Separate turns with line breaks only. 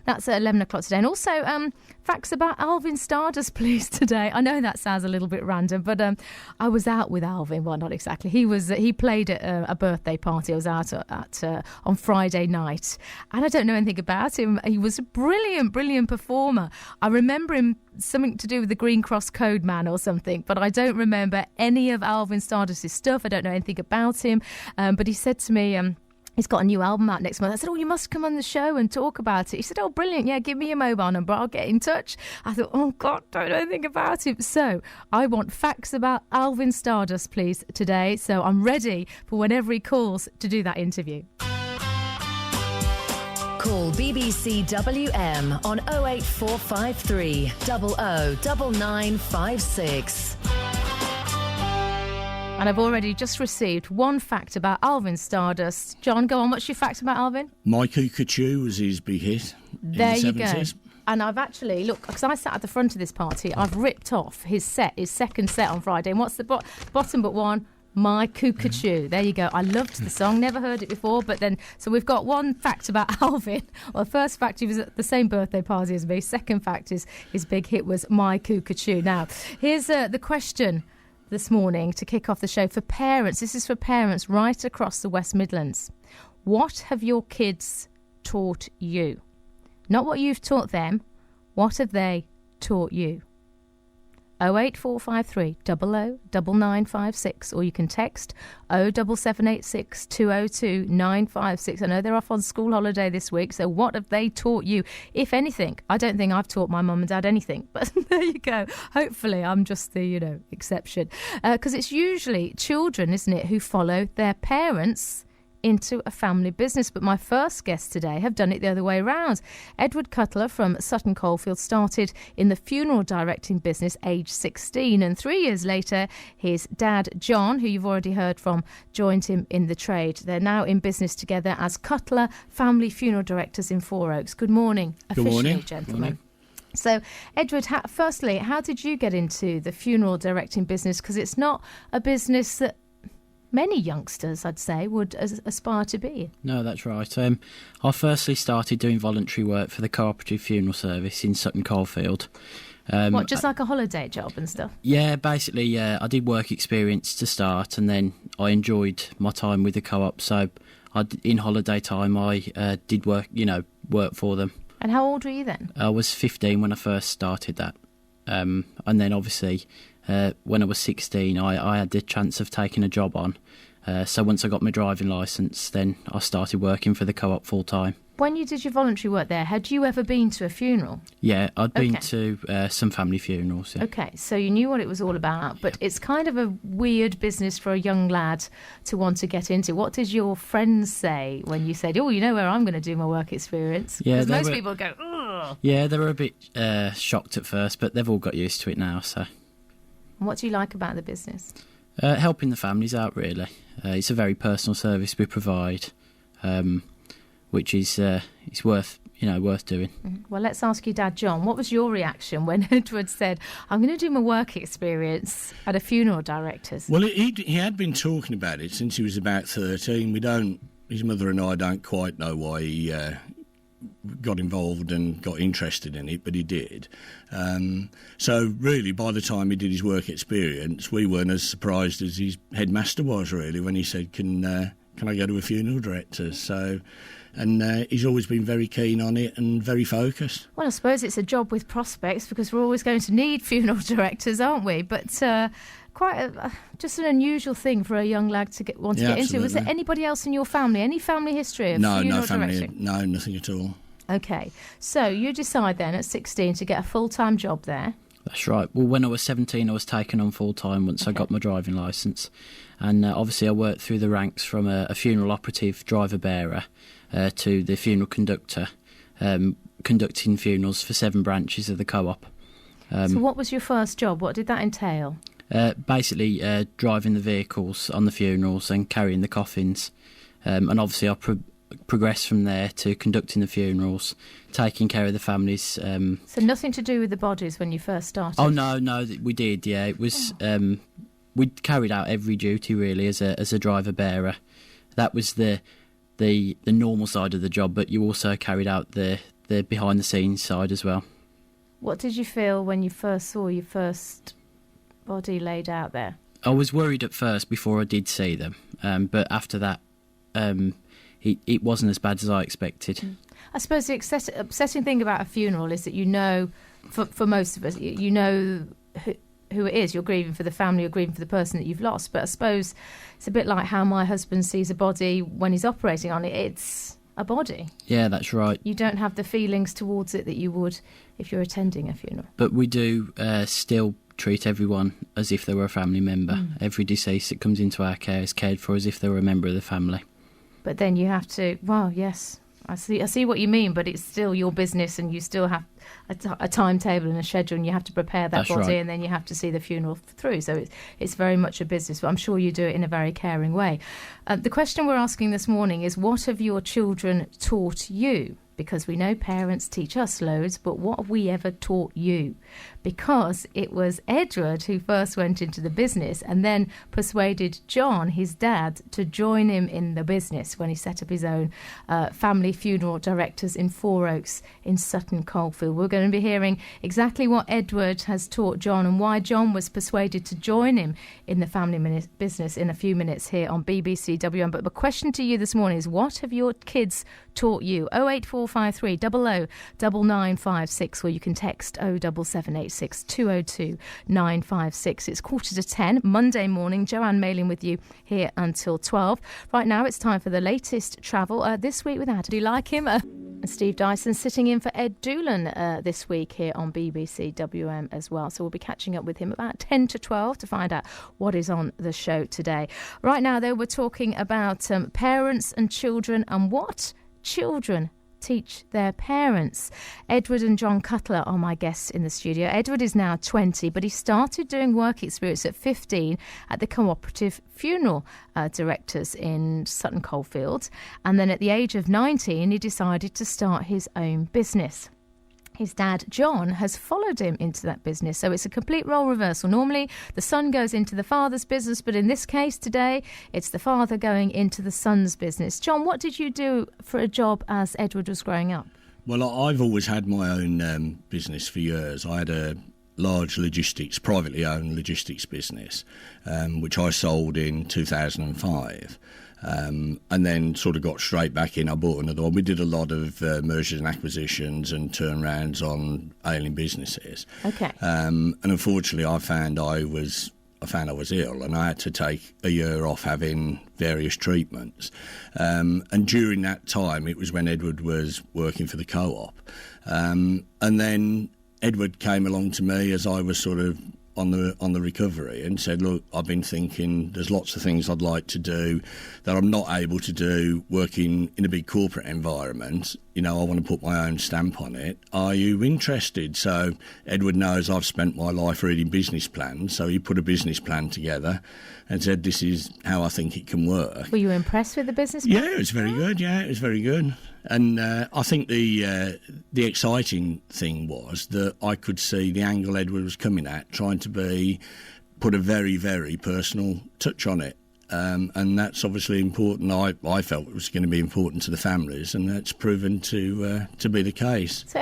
That's at 11 o'clock today. And also, facts about Alvin Stardust, please, today. I know that sounds a little bit random, but I was out with Alvin. Well, not exactly. He played at a birthday party. I was out on Friday night, and I don't know anything about him. He was a brilliant performer. I remember him something to do with the Green Cross Code Man or something, but I don't remember any of Alvin Stardust's stuff. I don't know anything about him, but he said to me, he's got a new album out next month. I said, you must come on the show and talk about it. He said, brilliant, yeah, give me your mobile number, I'll get in touch. I thought, oh God, don't know anything about him. So I want facts about Alvin Stardust, please, today. So I'm ready for whenever he calls to do that interview.
Call BBC WM on 08453 009956.
And I've already just received one fact about Alvin Stardust. John, go on, what's your fact about Alvin?
My Cuckoo was his big hit
there
in the
you
70s.
Go. And I've actually, look, because I sat at the front of this party, I've ripped off his second set on Friday. And what's the bottom but one? My Cuckoo. There you go. I loved the song, never heard it before, but then, so we've got one fact about Alvin. Well, the first fact, he was at the same birthday party as me. Second fact is his big hit was My Cuckoo. Now, here's the question this morning to kick off the show for parents. This is for parents right across the West Midlands. What have your kids taught you? Not what you've taught them. What have they taught you? 08453 009956, or you can text 07786 202 956. I know they're off on school holiday this week, so what have they taught you, if anything? I don't think I've taught my mum and dad anything, but there you go. Hopefully I'm just the exception, because it's usually children, isn't it, who follow their parents into a family business. But my first guests today have done it the other way around. Edward Cutler from Sutton Coldfield started in the funeral directing business age 16, and 3 years later his dad John, who you've already heard from, joined him in the trade. They're now in business together as Cutler Family Funeral Directors in Four Oaks. Good morning, officially,
Good morning,
gentlemen.
Morning.
So, Edward, firstly, how did you get into the funeral directing business? Because it's not a business that many youngsters, I'd say, would aspire to be.
No, that's right. I firstly started doing voluntary work for the Cooperative Funeral Service in Sutton Coldfield.
Just like a holiday job and stuff?
Yeah, basically, I did work experience to start, and then I enjoyed my time with the co-op. So, in holiday time, I did work for them.
And how old were you then?
I was 15 when I first started that. And then, obviously, when I was 16, I had the chance of taking a job on. So once I got my driving licence, then I started working for the co-op full time.
When you did your voluntary work there, had you ever been to a funeral?
Yeah, I'd been to some family funerals. Yeah.
Okay, so you knew what it was all about, but it's kind of a weird business for a young lad to want to get into. What did your friends say when you said, you know where I'm going to do my work experience?
Yeah,
because most people go, ugh.
Yeah, they were a bit shocked at first, but they've all got used to it now, so...
What do you like about the business?
Helping the families out, really. It's a very personal service we provide, which is it's worth doing.
Mm-hmm. Well, let's ask you, Dad John, what was your reaction when Edward said, I'm going to do my work experience at a funeral director's?
Well, he had been talking about it since he was about 13. His mother and I don't quite know why he got involved and got interested in it, but he did. So really, by the time he did his work experience, we weren't as surprised as his headmaster was, really, when he said, can I go to a funeral director? So, and he's always been very keen on it and very focused.
Well, I suppose it's a job with prospects, because we're always going to need funeral directors, aren't we? But just an unusual thing for a young lad to want to get into. Was there anybody else in your family? Any family history of funeral directing?
No, nothing at all.
Okay, so you decide then at 16 to get a full-time job there.
That's right. Well, when I was 17, I was taken on full-time once I got my driving licence. And obviously I worked through the ranks from a funeral operative driver-bearer to the funeral conductor, conducting funerals for 7 branches of the co-op.
So what was your first job? What did that entail?
Basically driving the vehicles on the funerals and carrying the coffins. And obviously I progressed from there to conducting the funerals, taking care of the families.
So nothing to do with the bodies when you first started?
Oh, no, we did, yeah. It was... we carried out every duty, really, as a driver-bearer. That was the normal side of the job, but you also carried out the the behind the scenes side as well.
What did you feel when you first saw your first body laid out there?
I was worried at first before I did see them, but after that, it wasn't as bad as I expected.
I suppose the upsetting thing about a funeral is that you know, for most of us, you know who it is. You're grieving for the family, you're grieving for the person that you've lost. But I suppose it's a bit like how my husband sees a body when he's operating on it. It's a body.
Yeah, that's right.
You don't have the feelings towards it that you would if you're attending a funeral.
But we do still treat everyone as if they were a family member. Every deceased that comes into our care is cared for as if they were a member of the family.
But then you have to, well, yes, I see what you mean, but it's still your business and you still have a timetable and a schedule and you have to prepare that
That's
body
right.
and then you have to see the funeral through. So it's very much a business, but I'm sure you do it in a very caring way. The question we're asking this morning is, what have your children taught you? Because we know parents teach us loads, but what have we ever taught you? Because it was Edward who first went into the business and then persuaded John, his dad, to join him in the business when he set up his own family funeral directors in Four Oaks in Sutton Coldfield. We're going to be hearing exactly what Edward has taught John and why John was persuaded to join him in the family business in a few minutes here on BBC WM. But the question to you this morning is, what have your kids taught you? 08453 00 9956, or you can text 07786 202 956. It's 9:45, Monday morning. Joanne Malin with you here until 12. Right now it's time for the latest travel this week with Ad. Do you like him? Steve Dyson sitting in for Ed Doolan this week here on BBC WM as well. So we'll be catching up with him about 10 to 12 to find out what is on the show today. Right now, though, we're talking about parents and children and what children teach their parents. Edward and John Cutler are my guests in the studio. Edward is now 20, but he started doing work experience at 15 at the Cooperative Funeral Directors in Sutton Coldfield. And then at the age of 19, he decided to start his own business. His dad, John, has followed him into that business. So it's a complete role reversal. Normally, the son goes into the father's business, but in this case today, it's the father going into the son's business. John, what did you do for a job as Edward was growing up?
Well, I've always had my own business for years. I had a large privately owned logistics business, which I sold in 2005. And then sort of got straight back in. I bought another one. We did a lot of mergers and acquisitions and turnarounds on ailing businesses.
Okay.
And unfortunately, I found I was ill, and I had to take a year off having various treatments. And during that time, it was when Edward was working for the co-op. And then Edward came along to me as I was sort of on the recovery and said, look, I've been thinking there's lots of things I'd like to do that I'm not able to do working in a big corporate environment. You know, I want to put my own stamp on it. Are you interested? So Edward knows I've spent my life reading business plans, so he put a business plan together and said, this is how I think it can work.
Were you impressed with the business plan?
Yeah, it was very good. Yeah, it was very good. And I think the exciting thing was that I could see the angle Edward was coming at, trying to put a very, very personal touch on it. And that's obviously important. I felt it was going to be important to the families, and that's proven to be the case.
So